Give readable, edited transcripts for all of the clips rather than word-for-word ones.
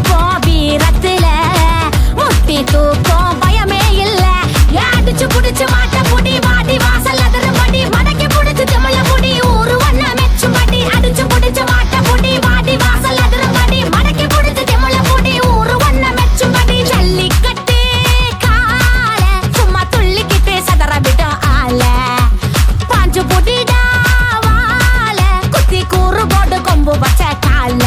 பிடிப்போம் வீரத்துல முட்டி தூக்கம் பயமே இல்ல அடிச்சு புடிச்சு மாட்ட புடி வாடி வாசல் அதிரபடி மடக்கி புடிச்சு தமிழ புடி ஊரு ஒன்ன மெச்சு மடி அடிச்சு புடிச்சு மாட்ட புடி வாடி வாசல் அதிரபடி மடக்கி புடிச்சு தமிழ புடி ஊரு ஒன்ன மெச்சு மடி ஜல்லிக்கட்டு கால சும்மா துள்ளிக்கிட்டு சதற விட ஆல பாஞ்சு புடிடா வால குத்தி கூறு போடு கொம்பு வச்ச கால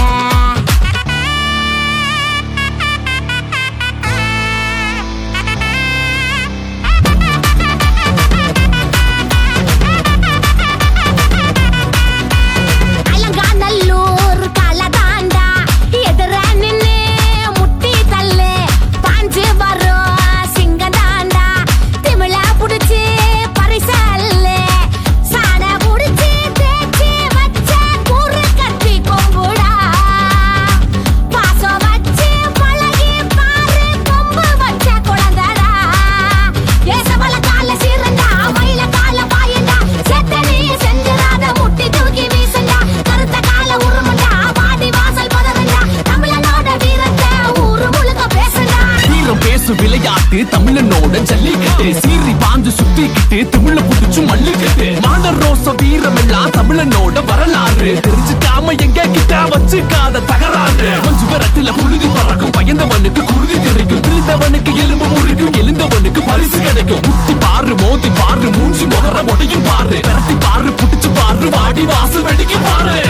விளையாட்டு தமிழனோட ஜல்லிக்கட்டு சீறி பாஞ்சு சுத்திக்கிட்டு தமிழ புடிச்சு மல்லுக்கட்டு மான ரோச வீரம் எல்லாம் தமிழனோட வரலாறு தெரிஞ்சுக்காம எங்க கிட்ட வச்சுக்காத தகராறு கொஞ்சம் விரத்துல புழுதி பறக்கும் பயந்தவனுக்கு குருதி தெரிக்கும் திருந்தவனுக்கு எலும்பு முறிக்கும் எழுந்தவனுக்கு பரிசு கிடைக்கும் முட்டி பாரு மோதி பாரு மூஞ்சி முகர உடையும் பாரு விரட்டி பாரு புடிச்சு பாரு வாடி வாசல் வெடிக்கு பாரு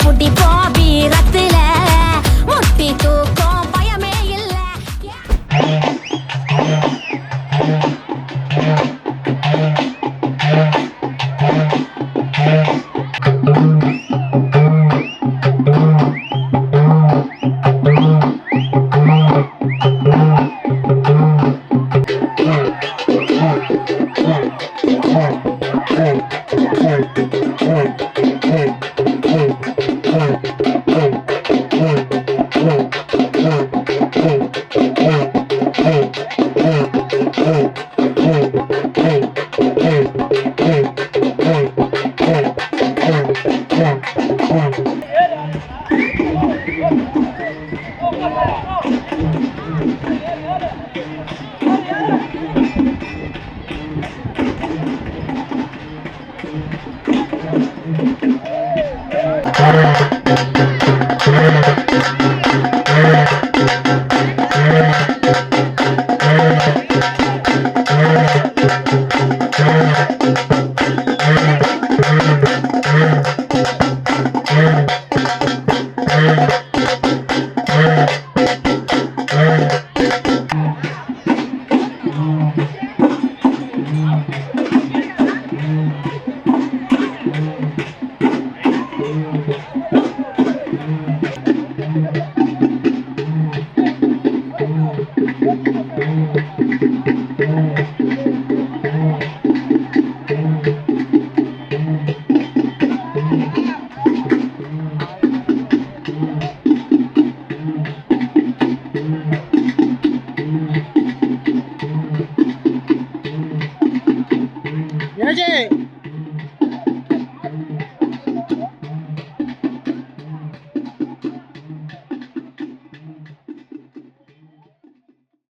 பிடிப்போம் வீரத்துல முட்டி தூக்கம் பயமே இல்ல Energy!